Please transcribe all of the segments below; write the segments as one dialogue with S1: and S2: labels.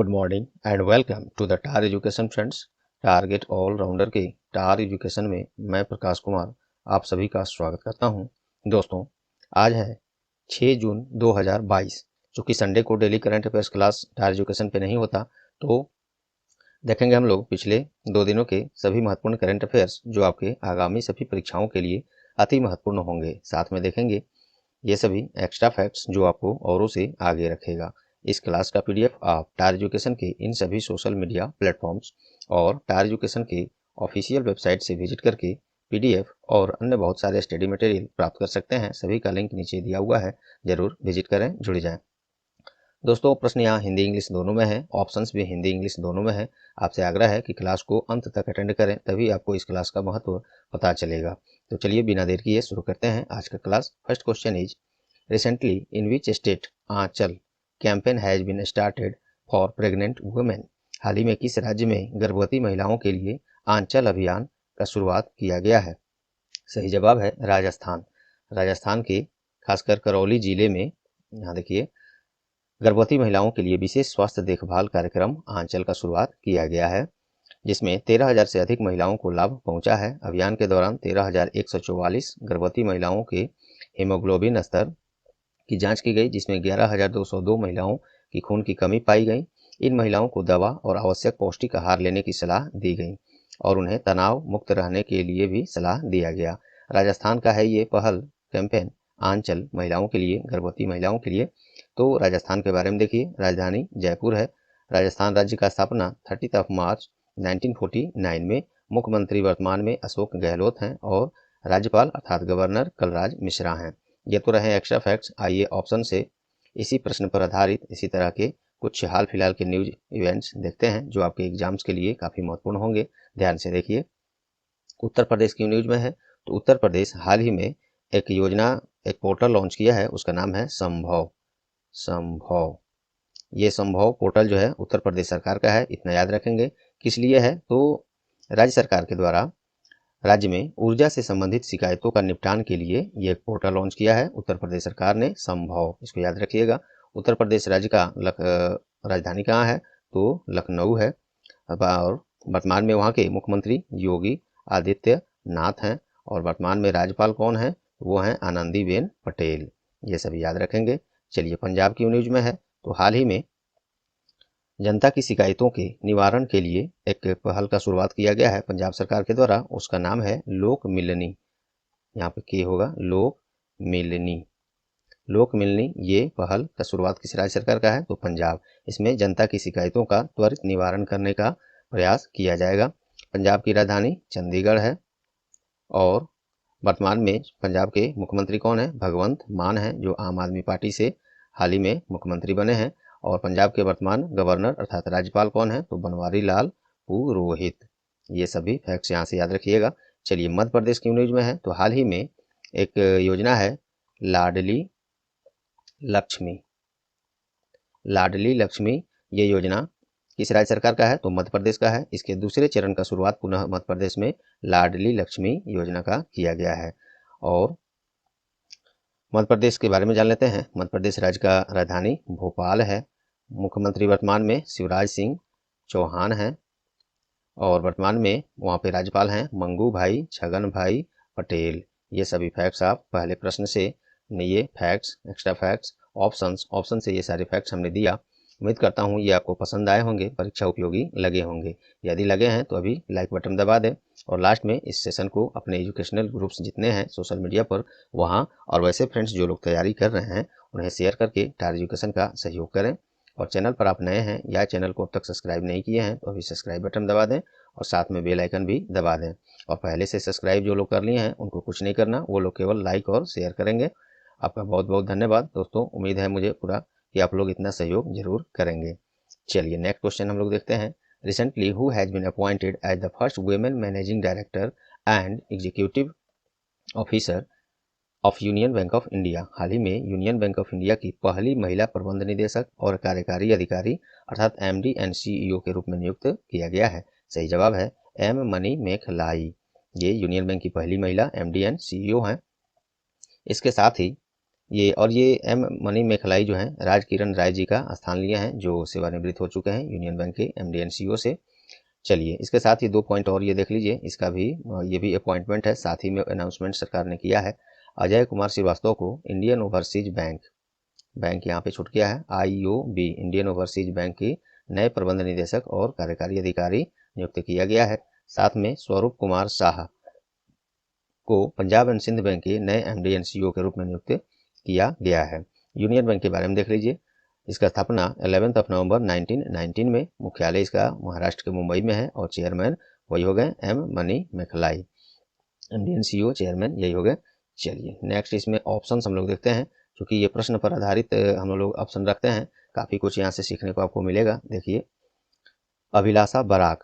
S1: Good morning and welcome to the tar education friends. Target allrounder के tar education में मैं प्रकाश कुमार आप सभी का स्वागत करता हूं। दोस्तों, आज है 6 जून 2022, चूँकि संडे को डेली करंट अफेयर्स क्लास टार एजुकेशन पे नहीं होता, तो देखेंगे हम लोग पिछले 2 दिनों के सभी महत्वपूर्ण करंट अफेयर्स जो आपके आगामी सभी परीक्षाओं के लिए अति महत्वपूर्ण होंगे। साथ में देखेंगे ये सभी एक्स्ट्रा फैक्ट्स जो आपको औरों से आगे रखेगा। इस क्लास का पीडीएफ आप टार एजुकेशन के इन सभी सोशल मीडिया प्लेटफॉर्म्स और टार एजुकेशन के ऑफिशियल वेबसाइट से विजिट करके पीडीएफ और अन्य बहुत सारे स्टडी मटेरियल प्राप्त कर सकते हैं। सभी का लिंक नीचे दिया हुआ है, जरूर विजिट करें, जुड़ जाएं। दोस्तों, प्रश्न यहाँ हिंदी इंग्लिश दोनों में है, ऑप्शंस भी हिंदी इंग्लिश दोनों में है। आपसे आग्रह है कि क्लास को अंत तक अटेंड करें, तभी आपको इस क्लास का महत्व पता चलेगा। तो चलिए बिना देर किए शुरू करते हैं आज का class. First question is recently in which state Aanchal campaign has been started for pregnant women. हाल ही में किस राज्य में गर्भवती महिलाओं के लिए आंचल अभियान का शुरुआत किया गया है? सही जवाब है राजस्थान। राजस्थान के खासकर करौली जिले में यहाँ देखिए गर्भवती महिलाओं के लिए विशेष स्वास्थ्य देखभाल कार्यक्रम आंचल का शुरुआत किया गया है, जिसमें 13,000 से अधिक महिलाओं को लाभ पहुंचा है। अभियान के दौरान 13,144 गर्भवती महिलाओं के हीमोग्लोबिन स्तर की जांच की गई, जिसमें 11,202 महिलाओं की खून की कमी पाई गई। इन महिलाओं को दवा और आवश्यक पौष्टिक आहार लेने की सलाह दी गई और उन्हें तनाव मुक्त रहने के लिए भी सलाह दिया गया। राजस्थान का है ये पहल कैंपेन आंचल महिलाओं के लिए, गर्भवती महिलाओं के लिए। तो राजस्थान के बारे में देखिए, राजधानी जयपुर है। राजस्थान राज्य का स्थापना 30 मार्च 1949 में। मुख्यमंत्री वर्तमान में अशोक गहलोत हैं और राज्यपाल अर्थात गवर्नर कलराज मिश्रा हैं। ये तो रहे एक्स्ट्रा फैक्ट्स। आइए ऑप्शन से इसी प्रश्न पर आधारित इसी तरह के कुछ हाल फिलहाल के न्यूज इवेंट्स देखते हैं जो आपके एग्जाम्स के लिए काफ़ी महत्वपूर्ण होंगे। ध्यान से देखिए। उत्तर प्रदेश की न्यूज में है, तो उत्तर प्रदेश हाल ही में एक योजना, एक पोर्टल लॉन्च किया है, उसका नाम है संभव। संभव, ये संभव पोर्टल जो है उत्तर प्रदेश सरकार का है, इतना याद रखेंगे। किस लिए है? तो राज्य सरकार के द्वारा राज्य में ऊर्जा से संबंधित शिकायतों का निपटान के लिए ये एक पोर्टल लॉन्च किया है उत्तर प्रदेश सरकार ने, संभव, इसको याद रखिएगा। उत्तर प्रदेश राज्य का राजधानी कहाँ है? तो लखनऊ है और वर्तमान में वहाँ के मुख्यमंत्री योगी आदित्यनाथ हैं और वर्तमान में राज्यपाल कौन है? वो हैं आनंदीबेन पटेल। ये सभी याद रखेंगे। चलिए पंजाब की न्यूज में है, तो हाल ही में जनता की शिकायतों के निवारण के लिए एक पहल का शुरुआत किया गया है पंजाब सरकार के द्वारा, उसका नाम है लोक मिलनी। यहाँ पे क्या होगा? लोक मिलनी। लोक मिलनी ये पहल का शुरुआत किस राज्य सरकार का है? तो पंजाब। इसमें जनता की शिकायतों का त्वरित निवारण करने का प्रयास किया जाएगा। पंजाब की राजधानी चंडीगढ़ है और वर्तमान में पंजाब के मुख्यमंत्री कौन है? भगवंत मान है, जो आम आदमी पार्टी से हाल ही में मुख्यमंत्री बने हैं। और पंजाब के वर्तमान गवर्नर अर्थात राज्यपाल कौन है? तो बनवारी लाल पुरोहित। ये सभी फैक्ट्स यहाँ से याद रखिएगा। चलिए मध्य प्रदेश की न्यूज में है, तो हाल ही में एक योजना है लाडली लक्ष्मी। लाडली लक्ष्मी ये योजना किस राज्य सरकार का है? तो मध्य प्रदेश का है। इसके दूसरे चरण का शुरुआत पुनः मध्य प्रदेश में लाडली लक्ष्मी योजना का किया गया है। और मध्य प्रदेश के बारे में जान लेते हैं। मध्य प्रदेश राज्य का राजधानी भोपाल है। मुख्यमंत्री वर्तमान में शिवराज सिंह चौहान हैं और वर्तमान में वहाँ पे राज्यपाल हैं मंगू भाई छगन भाई पटेल। ये सभी फैक्ट्स आप पहले प्रश्न से, ये फैक्ट्स, एक्स्ट्रा फैक्ट्स, ऑप्शन से ये सारे फैक्ट्स हमने दिया। उम्मीद करता हूँ ये आपको पसंद आए होंगे, परीक्षा उपयोगी लगे होंगे। यदि लगे हैं तो अभी लाइक बटन दबा दें और लास्ट में इस सेशन को अपने एजुकेशनल ग्रुप्स जितने हैं सोशल मीडिया पर वहाँ, और वैसे फ्रेंड्स जो लोग तैयारी कर रहे हैं उन्हें शेयर करके टार एजुकेशन का सहयोग करें। और चैनल पर आप नए हैं या चैनल को अब तक सब्सक्राइब नहीं किए हैं तो अभी सब्सक्राइब बटन दबा दें और साथ में बेल आइकन भी दबा दें। और पहले से सब्सक्राइब जो लोग कर लिए हैं उनको कुछ नहीं करना, वो लोग केवल लाइक और शेयर करेंगे। आपका बहुत बहुत धन्यवाद दोस्तों। उम्मीद है मुझे पूरा कि आप लोग इतना सहयोग जरूर करेंगे। चलिए नेक्स्ट क्वेश्चन हम लोग देखते हैं। Recently who has been appointed as the first women managing director and executive officer of Union Bank of India. हाल ही में यूनियन बैंक ऑफ इंडिया की पहली महिला प्रबंध निदेशक और कार्यकारी अधिकारी अर्थात एमडी एंड सीईओ के रूप में नियुक्त किया गया है। सही जवाब है एम मनी मेखलाई। ये यूनियन बैंक की पहली महिला एमडी एंड सीईओ हैं। इसके साथ ही ये और ये एम मनी मेखलाई जो हैं राज किरण राय जी का स्थान लिए हैं, जो सेवानिवृत्त हो चुके हैं यूनियन बैंक के एमडी एनसीओ से। चलिए इसके साथ ही 2 पॉइंट और ये देख लीजिए, इसका भी ये भी अपॉइंटमेंट है, साथ ही में अनाउंसमेंट सरकार ने किया है। अजय कुमार श्रीवास्तव को इंडियन ओवरसीज बैंक यहाँ पे छूट गया है, IOB इंडियन ओवरसीज बैंक की नए प्रबंध निदेशक और कार्यकारी अधिकारी नियुक्त किया गया है। साथ में स्वरूप कुमार शाह को पंजाब एंड सिंध बैंक के नए एमडी एनसीओ के रूप में नियुक्त किया गया है। यूनियन बैंक के बारे में देख लीजिए, इसका स्थापना 11 नवंबर 1919 में, मुख्यालय इसका महाराष्ट्र के मुंबई में है और चेयरमैन वही हो गए M Manimekalai, MD and CEO chairman यही हो गए। चलिए नेक्स्ट इसमें ऑप्शन हम लोग देखते हैं, क्योंकि ये प्रश्न पर आधारित हम लोग ऑप्शन रखते हैं, काफ़ी कुछ यहाँ से सीखने को आपको मिलेगा। देखिए अभिलाषा बराक,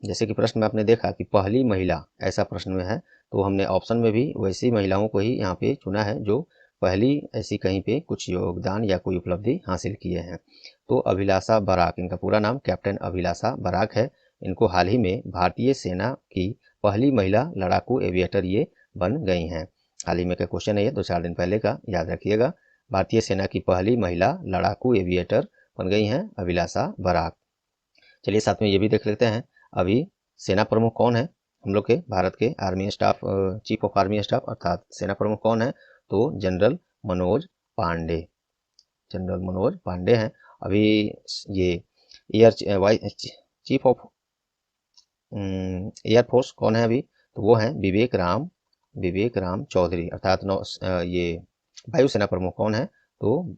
S1: जैसे कि प्रश्न में आपने देखा कि पहली महिला, ऐसा प्रश्न में है, तो हमने ऑप्शन में भी वैसी महिलाओं को ही यहाँ पे चुना है जो पहली ऐसी कहीं पे कुछ योगदान या कोई उपलब्धि हासिल किए हैं। तो अभिलाषा बराक, इनका पूरा नाम कैप्टन अभिलाषा बराक है। इनको हाल ही में भारतीय सेना की पहली महिला लड़ाकू एविएटर ये बन गई हैं। हाल ही में का क्वेश्चन है ये, 2-4 दिन पहले का, याद रखिएगा। भारतीय सेना की पहली महिला लड़ाकू एविएटर बन गई हैं अभिलाषा बराक। चलिए साथ में ये भी देख लेते हैं, अभी सेना प्रमुख कौन है हम लोग के भारत के army staff, chief of army staff अर्थात सेना प्रमुख कौन है, तो जनरल मनोज पांडे, जनरल मनोज पांडे हैं। अभी ये एयर चीफ ऑफ एयरफोर्स कौन है अभी, तो वो हैं विवेक राम चौधरी, अर्थात ये वायुसेना प्रमुख कौन है, तो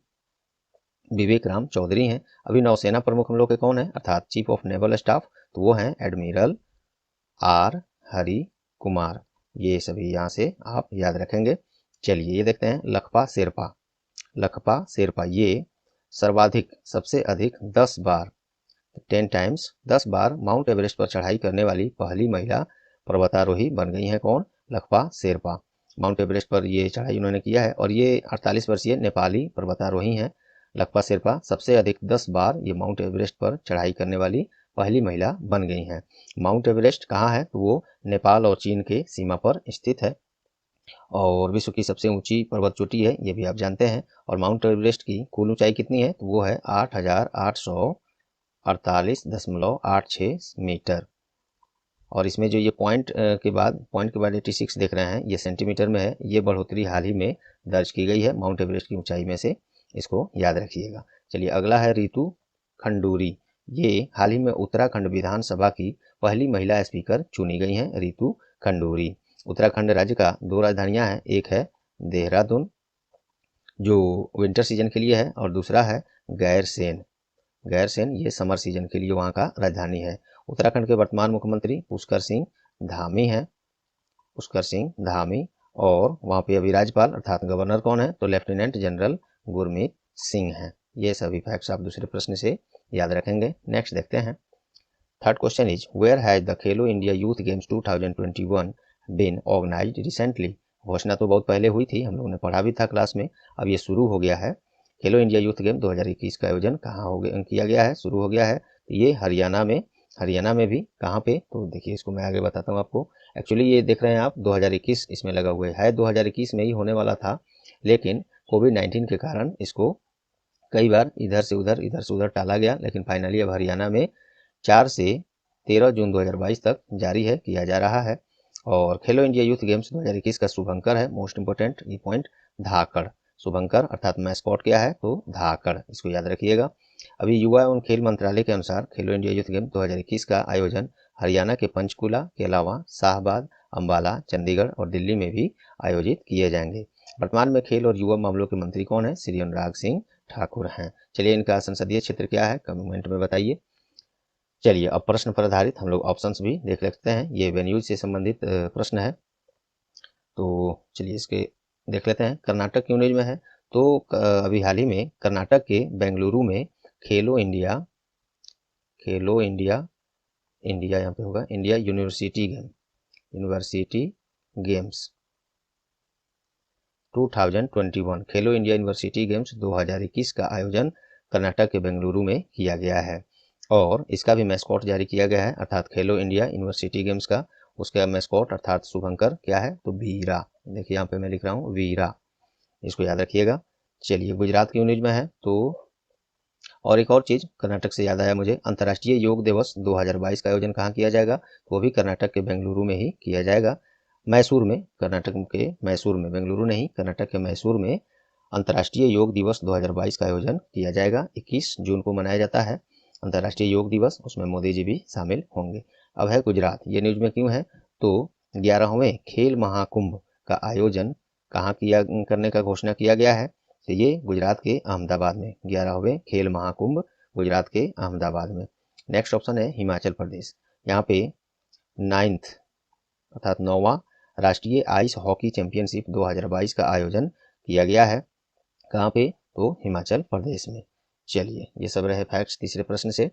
S1: विवेक राम चौधरी हैं। अभी नौसेना प्रमुख हम लोग के कौन है, अर्थात चीफ ऑफ नेवल स्टाफ, तो वो हैं एडमिरल आर हरि कुमार। ये सभी यहाँ से आप याद रखेंगे। चलिए ये देखते हैं लखपा शेरपा ये सर्वाधिक, सबसे अधिक 10 बार 10 टाइम्स 10 बार माउंट एवरेस्ट पर चढ़ाई करने वाली पहली महिला पर्वतारोही बन गई हैं। कौन, लखपा शेरपा। माउंट एवरेस्ट पर ये चढ़ाई उन्होंने किया है और ये 48 वर्षीय नेपाली पर्वतारोही हैं। लखपा शेरपा सबसे अधिक 10 बार ये माउंट एवरेस्ट पर चढ़ाई करने वाली पहली महिला बन गई हैं। माउंट एवरेस्ट कहाँ है, तो वो नेपाल और चीन के सीमा पर स्थित है और विश्व की सबसे ऊंची पर्वत चोटी है, ये भी आप जानते हैं। और माउंट एवरेस्ट की कुल ऊंचाई कितनी है, तो वो है 8,848.86 मीटर। और इसमें जो ये पॉइंट के बाद 86 देख रहे हैं, ये सेंटीमीटर में है। ये बढ़ोतरी हाल ही में दर्ज की गई है माउंट एवरेस्ट की ऊंचाई में से, इसको याद रखिएगा। चलिए अगला है रितु खंडूरी, ये हाल ही में उत्तराखंड विधानसभा की पहली महिला स्पीकर चुनी गई हैं, रितु खंडूरी। उत्तराखंड राज्य का 2 राजधानियां हैं, एक है देहरादून जो विंटर सीजन के लिए है और दूसरा है गैरसेन ये समर सीजन के लिए वहाँ का राजधानी है। उत्तराखंड के वर्तमान मुख्यमंत्री पुष्कर सिंह धामी और वहाँ पे अभी राज्यपाल अर्थात गवर्नर कौन है, तो लेफ्टिनेंट जनरल गुरमीत सिंह हैं। ये सभी फैक्ट्स आप दूसरे प्रश्न से याद रखेंगे। नेक्स्ट देखते हैं, third question is where has the Khelo India youth games 2021 been organised recently. घोषणा तो बहुत पहले हुई थी, हम लोगों ने पढ़ा भी था क्लास में, अब ये शुरू हो गया है। खेलो इंडिया यूथ गेम 2021 का आयोजन कहाँ किया गया है, शुरू हो गया है, तो ये हरियाणा में भी कहाँ पे, तो देखिए इसको मैं आगे बताता हूँ आपको। एक्चुअली ये देख रहे हैं आप 2021 इसमें लगा हुआ है 2021 में ही होने वाला था, लेकिन कोविड-19 के कारण इसको कई बार इधर से उधर टाला गया, लेकिन फाइनली अब हरियाणा में 4 से 13 जून 2022 तक जारी है, किया जा रहा है। और खेलो इंडिया यूथ गेम्स 2021 का शुभंकर है, मोस्ट इंपोर्टेंट ये पॉइंट, धाकड़। शुभंकर अर्थात मैस्कॉट क्या है, तो धाकड़, इसको याद रखिएगा। अभी युवा एवं खेल मंत्रालय के अनुसार खेलो इंडिया यूथ गेम 2021 का आयोजन हरियाणा के पंचकुला के अलावा शाहबाद, अम्बाला, चंडीगढ़ और दिल्ली में भी आयोजित किए जाएंगे। वर्तमान में खेल और युवा मामलों के मंत्री कौन है, श्री अनुराग सिंह ठाकुर हैं। चलिए इनका संसदीय क्षेत्र क्या है, कमेंट में बताइए। चलिए अब प्रश्न पर आधारित हम लोग ऑप्शंस भी देख लेते हैं, ये वेन्यूज से संबंधित प्रश्न है, तो चलिए इसके देख लेते हैं। कर्नाटक की यूनिज में है, तो अभी हाल ही में कर्नाटक के बेंगलुरु में खेलो इंडिया यहाँ पे होगा इंडिया यूनिवर्सिटी गेम्स 2021 खेलो इंडिया यूनिवर्सिटी गेम्स 2021 का आयोजन कर्नाटक के बेंगलुरु में किया गया है और इसका भी मैस्कॉट जारी किया गया है, अर्थात खेलो इंडिया यूनिवर्सिटी गेम्स का उसका मैस्कॉट अर्थात शुभंकर क्या है, तो वीरा। देखिए यहाँ पे मैं लिख रहा हूँ वीरा, इसको याद रखिएगा। चलिए गुजरात की न्यूज में है। तो और एक और चीज़ कर्नाटक से याद आया मुझे, अंतर्राष्ट्रीय योग दिवस 2022 का आयोजन कहाँ किया जाएगा? तो वो भी कर्नाटक के बेंगलुरु में ही किया जाएगा, मैसूर में, कर्नाटक के मैसूर में, बेंगलुरु नहीं, कर्नाटक के मैसूर में अंतर्राष्ट्रीय योग दिवस 2022 का आयोजन किया जाएगा। 21 जून को मनाया जाता है अंतर्राष्ट्रीय योग दिवस, उसमें मोदी जी भी शामिल होंगे। अब है गुजरात, ये न्यूज में क्यों है? तो 11वें खेल महाकुंभ का आयोजन कहाँ किया करने का घोषणा किया गया है? तो ये गुजरात के अहमदाबाद में, 11वें खेल महाकुंभ गुजरात के अहमदाबाद में। नेक्स्ट ऑप्शन है हिमाचल प्रदेश, यहाँ पे 9th अर्थात 9वां राष्ट्रीय आइस हॉकी चैंपियनशिप 2022 का आयोजन किया गया है। कहाँ पे? तो हिमाचल प्रदेश में। चलिए ये सब रहे फैक्ट्स तीसरे प्रश्न से।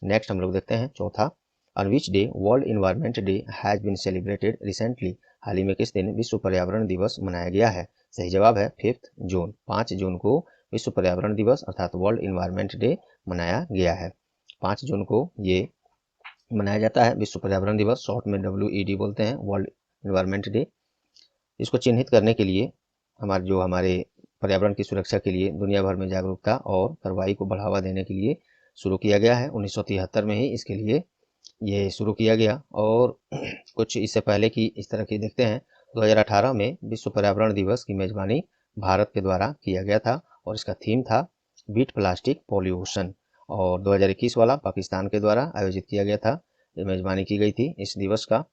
S1: नेक्स्ट हम लोग देखते हैं चौथा, on which day world environment day has been celebrated recently? हाल ही में किस दिन विश्व पर्यावरण दिवस मनाया गया है? सही जवाब है 5 जून, 5 जून को विश्व पर्यावरण दिवस अर्थात वर्ल्ड इन्वायरमेंट डे मनाया गया है। 5 जून को ये मनाया जाता है विश्व पर्यावरण दिवस, शॉर्ट में WED बोलते हैं, वर्ल्ड इन्वायरमेंट डे। इसको चिन्हित करने के लिए हमारे पर्यावरण की सुरक्षा के लिए दुनिया भर में जागरूकता और कार्रवाई को बढ़ावा देने के लिए शुरू किया गया है। 1973 में ही इसके लिए ये शुरू किया गया। और कुछ इससे पहले की इस तरह की देखते हैं, 2018 में विश्व पर्यावरण दिवस की मेजबानी भारत के द्वारा किया गया था और इसका थीम था बीट प्लास्टिक पॉल्यूशन। और 2021 वाला पाकिस्तान के द्वारा आयोजित किया गया था, ये मेजबानी की गई थी इस दिवस का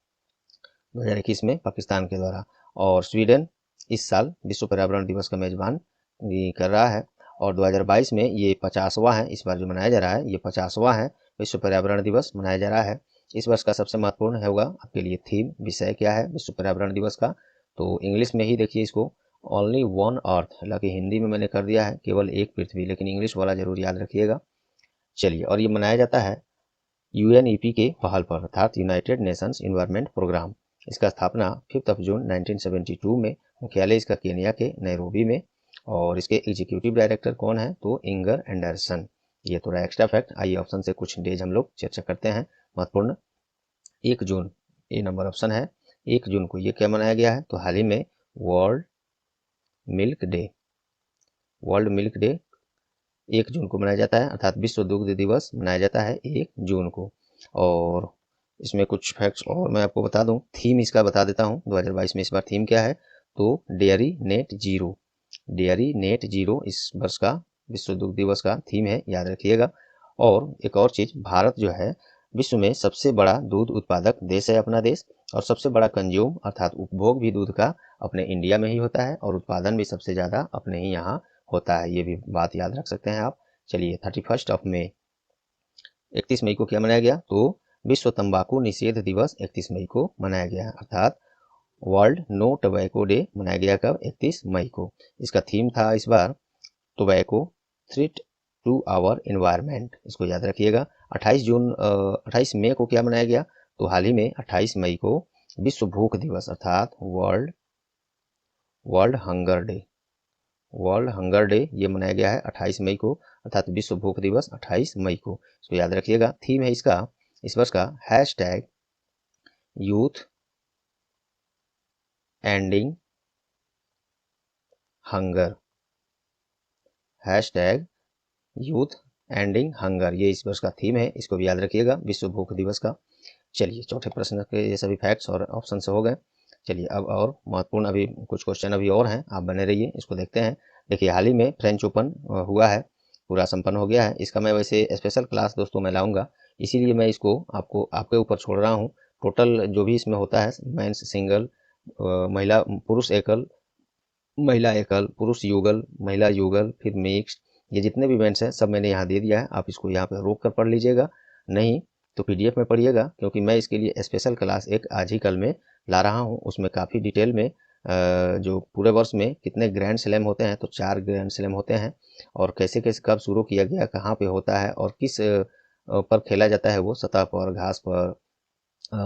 S1: 2021 में पाकिस्तान के द्वारा। और स्वीडन इस साल विश्व पर्यावरण दिवस का मेजबान कर रहा है। और 2022 में ये 50वां है, इस बार जो मनाया जा रहा है ये 50वां है विश्व पर्यावरण दिवस मनाया जा रहा है। इस वर्ष का सबसे महत्वपूर्ण होगा आपके लिए थीम, विषय क्या है विश्व पर्यावरण दिवस का? तो इंग्लिश में ही देखिए इसको, ओनली वन अर्थ, हालांकि हिंदी में मैंने कर दिया है केवल एक पृथ्वी, लेकिन इंग्लिश वाला जरूर याद रखिएगा। चलिए, और ये मनाया जाता है UNEP के पहल पर अर्थात यूनाइटेड नेशंस इन्वायरमेंट प्रोग्राम। इसका स्थापना 5 जून 1972 में, मुख्यालय इसका केनिया के नैरोबी में। और इसके एग्जीक्यूटिव डायरेक्टर कौन है? तो इंगर एंडरसन। ये थोड़ा एक्स्ट्रा फैक्ट। आइए ऑप्शन से कुछ डेज हम लोग चर्चा करते हैं महत्वपूर्ण। 1 जून ये नंबर ऑप्शन है। 1 जून को ये क्या मनाया गया है? तो हाल ही में world milk day, world milk day 1 जून को मनाया जाता है, अर्थात विश्व दुग्ध दिवस मनाया जाता है 1 जून को। और इसमें कुछ फैक्ट्स और मैं आपको बता दूं, थीम इसका बता देता हूं 2022 में इस बार थीम क्या है? तो dairy net zero, dairy net zero इस वर्ष का विश्व दुग्ध दिवस का थीम है, याद रखिएगा। और एक और चीज, भारत जो है विश्व में सबसे बड़ा दूध उत्पादक देश है अपना देश, और सबसे बड़ा कंज्यूम अर्थात उपभोग भी दूध का अपने इंडिया में ही होता है, और उत्पादन भी सबसे ज़्यादा अपने ही यहाँ होता है, ये भी बात याद रख सकते हैं आप। चलिए 31 मई, 31 मई को क्या मनाया गया? तो विश्व तंबाकू निषेध दिवस 31 मई को मनाया गया, अर्थात वर्ल्ड नो टोबैको डे मनाया गया कब? 31 मई को। इसका थीम था इस बार tobacco threat to our environment, इसको याद रखिएगा। 28 मई को क्या मनाया गया? तो हाल ही में 28 मई को विश्व भूख दिवस अर्थात world hunger day, world hunger day ये मनाया गया है 28 मई को, अर्थात विश्व भूख दिवस 28 मई को। इसको याद रखिएगा। थीम है इसका इस वर्ष का #youth ending hunger, #youth ending hunger, ये इस वर्ष का थीम है, इसको भी याद रखिएगा विश्व भूख दिवस का। चलिए चौथे प्रश्न के ये सभी फैक्ट्स और ऑप्शन से हो गए। चलिए अब और महत्वपूर्ण अभी कुछ क्वेश्चन अभी और हैं, आप बने रहिए, इसको देखते हैं। देखिए हाल ही में फ्रेंच ओपन हुआ है, पूरा संपन्न हो गया है। इसका मैं वैसे स्पेशल क्लास दोस्तों मैं लाऊंगा, इसीलिए मैं इसको आपको आपके ऊपर छोड़ रहा हूँ। टोटल जो भी इसमें होता है, मेंस सिंगल, महिला पुरुष एकल, महिला एकल, पुरुष युगल, महिला युगल, फिर मिक्स्ड, ये जितने भी इवेंट्स हैं सब मैंने यहाँ दे दिया है। आप इसको यहाँ पे रोक कर पढ़ लीजिएगा, नहीं तो PDF में पढ़िएगा, क्योंकि मैं इसके लिए स्पेशल क्लास एक आज ही कल में ला रहा हूँ। उसमें काफ़ी डिटेल में जो पूरे वर्ष में कितने ग्रैंड स्लैम होते हैं, तो 4 ग्रैंड स्लैम होते हैं, और कैसे कैसे कब शुरू किया गया, कहाँ पे होता है, और किस पर खेला जाता है, वो सतह पर, घास पर,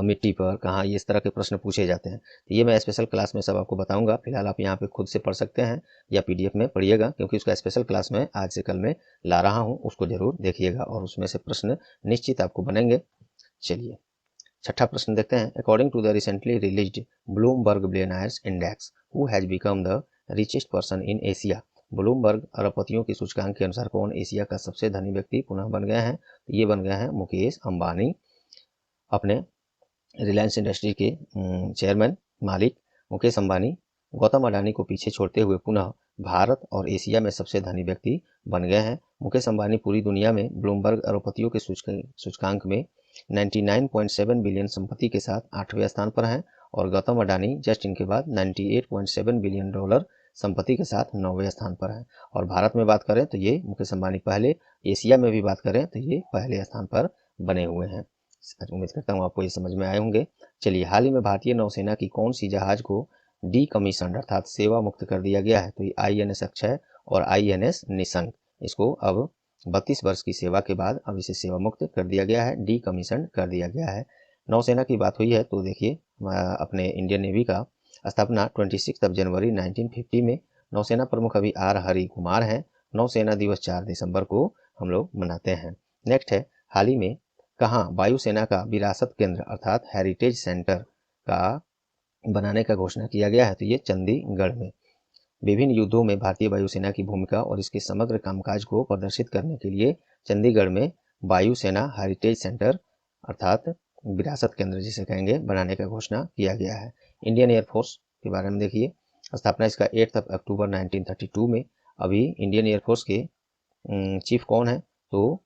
S1: मिट्टी पर, कहाँ, ये इस तरह के प्रश्न पूछे जाते हैं। तो ये मैं स्पेशल क्लास में सब आपको बताऊंगा। फिलहाल आप यहाँ पे खुद से पढ़ सकते हैं या PDF में पढ़िएगा, क्योंकि उसका स्पेशल क्लास में आज से कल में ला रहा हूँ, उसको जरूर देखिएगा और उसमें से प्रश्न निश्चित आपको बनेंगे। चलिए छठा प्रश्न देखते हैं। According to the recently released Bloomberg billionaires index, who has become the richest person in Asia? Bloomberg अरबपतियों की सूचकांक के अनुसार कौन एशिया का सबसे धनी व्यक्ति पुनः बन गए हैं? तो ये बन गए हैं मुकेश अंबानी, अपने रिलायंस इंडस्ट्री के चेयरमैन मालिक मुकेश अंबानी गौतम अडानी को पीछे छोड़ते हुए पुनः भारत और एशिया में सबसे धनी व्यक्ति बन गए हैं। मुकेश अंबानी पूरी दुनिया में ब्लूमबर्ग अरबपतियों के सूचकांक में 99.7 बिलियन संपत्ति के साथ 8वें स्थान पर हैं और गौतम अडानी जस्ट इनके बाद 98.7 बिलियन डॉलर संपत्ति के साथ 9वें स्थान पर हैं। और भारत में बात करें तो ये मुकेश अंबानी पहले, एशिया में भी बात करें तो ये पहले स्थान पर बने हुए हैं। उम्मीद करता हूँ आपको ये समझ में आए होंगे। चलिए, हाल ही में भारतीय नौसेना की कौन सी जहाज को डीकमीशन अर्थात सेवा मुक्त कर दिया गया है? तो ये INS अक्षय और INS निशंक। इसको अब 32 वर्ष की सेवा के बाद अब इसे सेवा मुक्त कर दिया गया है, डीकमीशन कर दिया गया है। नौसेना की बात हुई है तो देखिए, अपने इंडियन नेवी का स्थापना 26 जनवरी 1950 में नौसेना प्रमुख अभी R हरि कुमार हैं। नौसेना दिवस 4 दिसंबर को हम लोग मनाते हैं। नेक्स्ट है, हाल ही में कहाँ वायुसेना का विरासत केंद्र अर्थात हेरिटेज सेंटर का बनाने का घोषणा किया गया है? तो ये चंडीगढ़ में। विभिन्न युद्धों में भारतीय वायुसेना की भूमिका और इसके समग्र कामकाज को प्रदर्शित करने के लिए चंडीगढ़ में वायुसेना हेरिटेज सेंटर अर्थात विरासत केंद्र जिसे कहेंगे बनाने का घोषणा किया गया है। इंडियन एयरफोर्स के बारे में देखिए, स्थापना इसका 8 अक्टूबर 1932 में। अभी इंडियन एयरफोर्स के चीफ कौन है? तो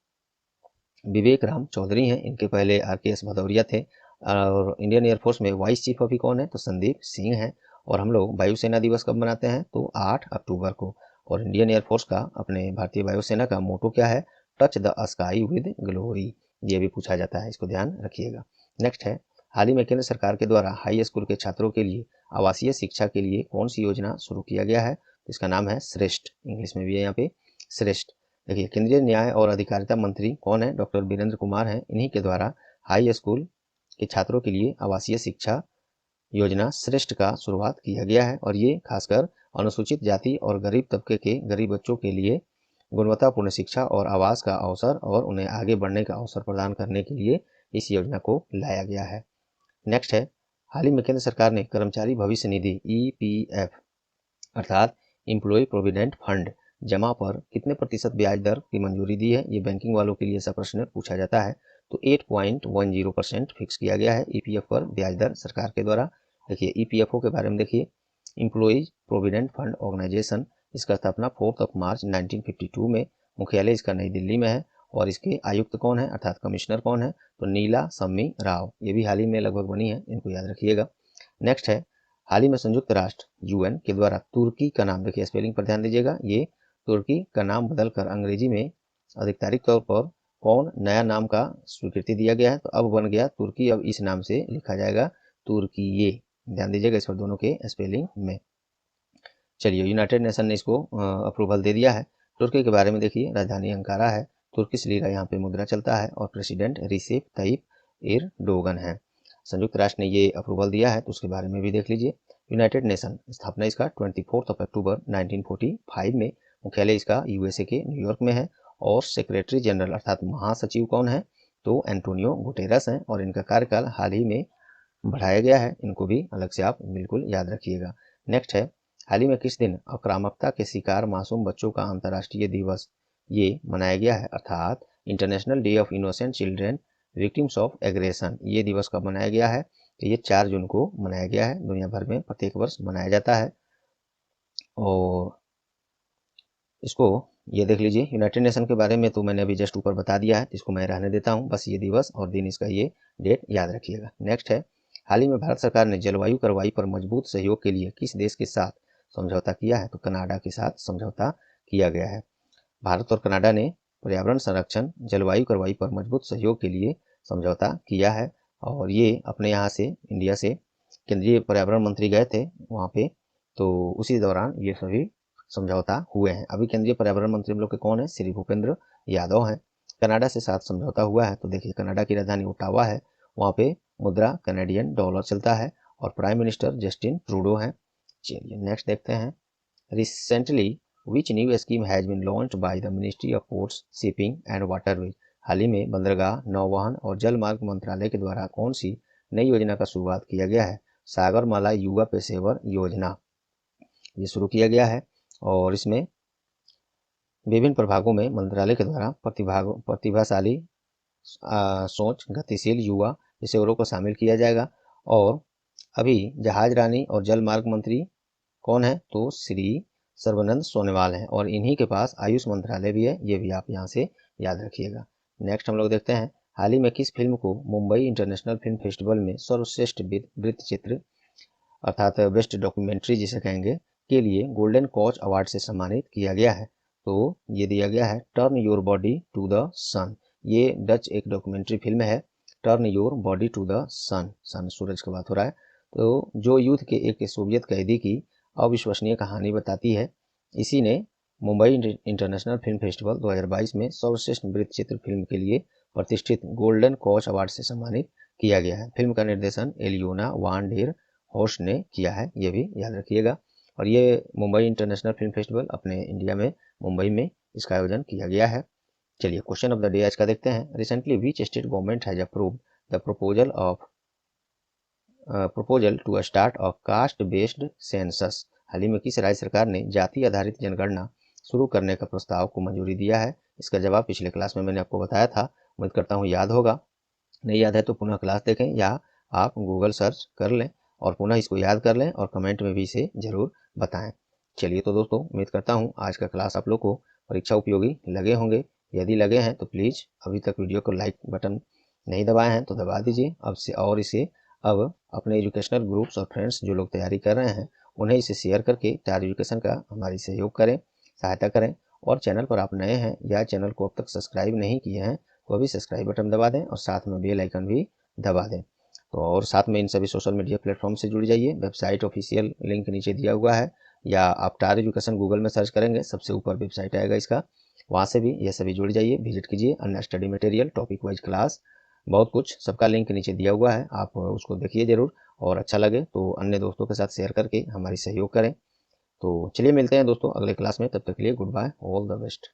S1: विवेक राम चौधरी हैं। इनके पहले RKS भदौरिया थे। और इंडियन एयरफोर्स में वाइस चीफ अभी कौन है? तो संदीप सिंह हैं। और हम लोग वायुसेना दिवस कब मनाते हैं? तो 8 अक्टूबर को। और इंडियन एयरफोर्स का, अपने भारतीय वायुसेना का मोटो क्या है? Touch the sky with glory. ये भी पूछा जाता है, इसको ध्यान रखिएगा। नेक्स्ट है, हाल ही में केंद्र सरकार के द्वारा हाई स्कूल के छात्रों के लिए आवासीय शिक्षा के लिए कौन सी योजना शुरू किया गया है? तो इसका नाम है श्रेष्ठ, इंग्लिश में भी है यहाँ पे श्रेष्ठ। देखिए, केंद्रीय न्याय और अधिकारिता मंत्री कौन है? डॉक्टर वीरेंद्र कुमार हैं। इन्हीं के द्वारा हाई स्कूल के छात्रों के लिए आवासीय शिक्षा योजना श्रेष्ठ का शुरुआत किया गया है। और ये खासकर अनुसूचित जाति और गरीब तबके के गरीब बच्चों के लिए गुणवत्तापूर्ण शिक्षा और आवास का अवसर और उन्हें आगे बढ़ने का अवसर प्रदान करने के लिए इस योजना को लाया गया है। नेक्स्ट है, हाल ही में केंद्र सरकार ने कर्मचारी भविष्य निधि EPF अर्थात एम्प्लॉय प्रोविडेंट फंड जमा पर कितने प्रतिशत ब्याज दर की मंजूरी दी है? ये बैंकिंग वालों के लिए ऐसा प्रश्न पूछा जाता है। तो 8.10% फिक्स किया गया है EPF पर ब्याज दर सरकार के द्वारा। देखिए, EPFO के बारे में देखिए, एम्प्लॉयज प्रोविडेंट फंड ऑर्गेनाइजेशन। इसका स्थापना 4 मार्च 1952 में। मुख्यालय इसका नई दिल्ली में है। और इसके आयुक्त कौन है अर्थात कमिश्नर कौन है? तो नीला सम्मी राव। ये भी हाल ही में लगभग बनी है, इनको याद रखिएगा। नेक्स्ट है, हाल ही में संयुक्त राष्ट्र UN के द्वारा तुर्की का नाम, देखिए स्पेलिंग पर ध्यान दीजिएगा, ये तुर्की का नाम बदलकर अंग्रेजी में आधिकारिक तौर पर कौन नया नाम का स्वीकृति दिया गया है? तो अब बन गया तुर्की। अब इस नाम से लिखा जाएगा तुर्कीये। ध्यान दीजिएगा इस पर दोनों के स्पेलिंग में। चलिए, यूनाइटेड नेशन ने इसको अप्रूवल दे दिया है। तुर्की के बारे में देखिए, राजधानी अंकारा है, तुर्किश लीरा यहाँ पे मुद्रा चलता है और प्रेसिडेंट रिसेप तैयप एर्दोगन है। संयुक्त राष्ट्र ने ये अप्रूवल दिया है तो उसके बारे में भी देख लीजिए। यूनाइटेड नेशन स्थापना इसका 24 अक्टूबर 1945 में। मुख्यालय इसका USA के न्यूयॉर्क में है। और सेक्रेटरी जनरल अर्थात महासचिव कौन है? तो एंटोनियो गुटेरस हैं। और इनका कार्यकाल हाल ही में बढ़ाया गया है, इनको भी अलग से आप बिल्कुल याद रखिएगा। नेक्स्ट है, हाल ही में किस दिन आक्रामकता के शिकार मासूम बच्चों का अंतर्राष्ट्रीय दिवस ये मनाया गया है? अर्थात international day of innocent children victims of aggression. ये दिवस कब मनाया गया है? तो ये 4 जून को मनाया गया है। दुनिया भर में प्रत्येक वर्ष मनाया जाता है। और इसको ये देख लीजिए, यूनाइटेड नेशन के बारे में तो मैंने अभी जस्ट ऊपर बता दिया है, इसको मैं रहने देता हूँ। बस ये दिवस और दिन, इसका ये डेट याद रखिएगा। नेक्स्ट है, हाल ही में भारत सरकार ने जलवायु कार्रवाई पर मजबूत सहयोग के लिए किस देश के साथ समझौता किया है? तो कनाडा के साथ समझौता किया गया है। भारत और कनाडा ने पर्यावरण संरक्षण, जलवायु कार्रवाई पर मजबूत सहयोग के लिए समझौता किया है। और ये अपने यहाँ से, इंडिया से केंद्रीय पर्यावरण मंत्री गए थे वहाँ पे, तो उसी दौरान ये सभी समझौता हुए हैं। अभी केंद्रीय पर्यावरण मंत्री हम लोग के कौन है? श्री भूपेंद्र यादव हैं। कनाडा से साथ समझौता हुआ है। तो देखिए, कनाडा की राजधानी ओटावा है, वहाँ पे मुद्रा कैनेडियन डॉलर चलता है और प्राइम मिनिस्टर जस्टिन ट्रूडो हैं। चलिए, नेक्स्ट देखते हैं। Recently which new scheme has been launched by the ministry of ports, shipping and waterways. हाल ही में बंदरगाह, नौवहन और जलमार्ग मंत्रालय के द्वारा कौन सी नई योजना का शुरुआत किया गया है? सागरमाला युवा पेशेवर योजना ये शुरू किया गया है। और इसमें विभिन्न प्रभागों में मंत्रालय के द्वारा प्रतिभाशाली सोच गतिशील युवा पेशेवरों को शामिल किया जाएगा। और अभी जहाज रानी और जल मार्ग मंत्री कौन है, तो श्री सर्बानंद सोनोवाल हैं, और इन्हीं के पास आयुष मंत्रालय भी है, ये भी आप यहाँ से याद रखिएगा। नेक्स्ट हम लोग देखते हैं, हाल ही में किस फिल्म को मुंबई इंटरनेशनल फिल्म फेस्टिवल में सर्वश्रेष्ठ वृत्त चित्र अर्थात बेस्ट डॉक्यूमेंट्री जिसे कहेंगे के लिए गोल्डन कॉच अवार्ड से सम्मानित किया गया है। तो ये दिया गया है turn your body to the sun. ये डच एक डॉक्यूमेंट्री फिल्म है, turn your body to the sun, sun सूरज की बात हो रहा है। तो जो युद्ध के एक सोवियत कैदी की अविश्वसनीय कहानी बताती है, इसी ने मुंबई इंटरनेशनल फिल्म फेस्टिवल 2022 में सर्वश्रेष्ठ वृत्त चित्र फिल्म के लिए प्रतिष्ठित गोल्डन कॉच अवार्ड से सम्मानित किया गया है। फिल्म का निर्देशन एलियोना वान डेर हॉर्स्ट ने किया है, ये भी याद रखिएगा। और ये मुंबई इंटरनेशनल फिल्म फेस्टिवल अपने इंडिया में मुंबई में इसका आयोजन किया गया है। चलिए क्वेश्चन ऑफ द डे आज का देखते हैं। Recently which state government has approved the proposal to start a caste based census. हाल ही में किस राज्य सरकार ने जाति आधारित जनगणना शुरू करने का प्रस्ताव को मंजूरी दिया है? इसका जवाब पिछले क्लास में मैंने आपको बताया था, उम्मीद करता हूँ याद होगा। नहीं याद है तो पुनः क्लास देखें या आप गूगल सर्च कर लें और पुनः इसको याद कर लें और कमेंट में भी इसे जरूर बताएं। चलिए तो दोस्तों, उम्मीद करता हूँ आज का क्लास आप लोग को परीक्षा उपयोगी लगे होंगे। यदि लगे हैं तो प्लीज़ अभी तक वीडियो को लाइक बटन नहीं दबाए हैं तो दबा दीजिए अब से, और इसे अब अपने एजुकेशनल ग्रुप्स और फ्रेंड्स जो लोग तैयारी कर रहे हैं उन्हें इसे शेयर करके टार एजुकेशन का हमारी सहयोग करें, सहायता करें। और चैनल पर आप नए हैं या चैनल को अब तक सब्सक्राइब नहीं किए हैं तो अभी सब्सक्राइब बटन दबा दें और साथ में बेल आइकन भी दबा दें। तो और साथ में इन सभी सोशल मीडिया प्लेटफॉर्म से जुड़ जाइए। वेबसाइट ऑफिशियल लिंक नीचे दिया हुआ है, या आप टार एजुकेशन गूगल में सर्च करेंगे सबसे ऊपर वेबसाइट आएगा इसका, वहाँ से भी ये सभी जुड़ जाइए, विजिट कीजिए। अन्य study material, topic wise class, बहुत कुछ, सबका लिंक नीचे दिया हुआ है, आप उसको देखिए ज़रूर। और अच्छा लगे तो अन्य दोस्तों के साथ शेयर करके हमारी सहयोग करें। तो चलिए मिलते हैं दोस्तों अगले क्लास में, तब तक के लिए good bye, all the best.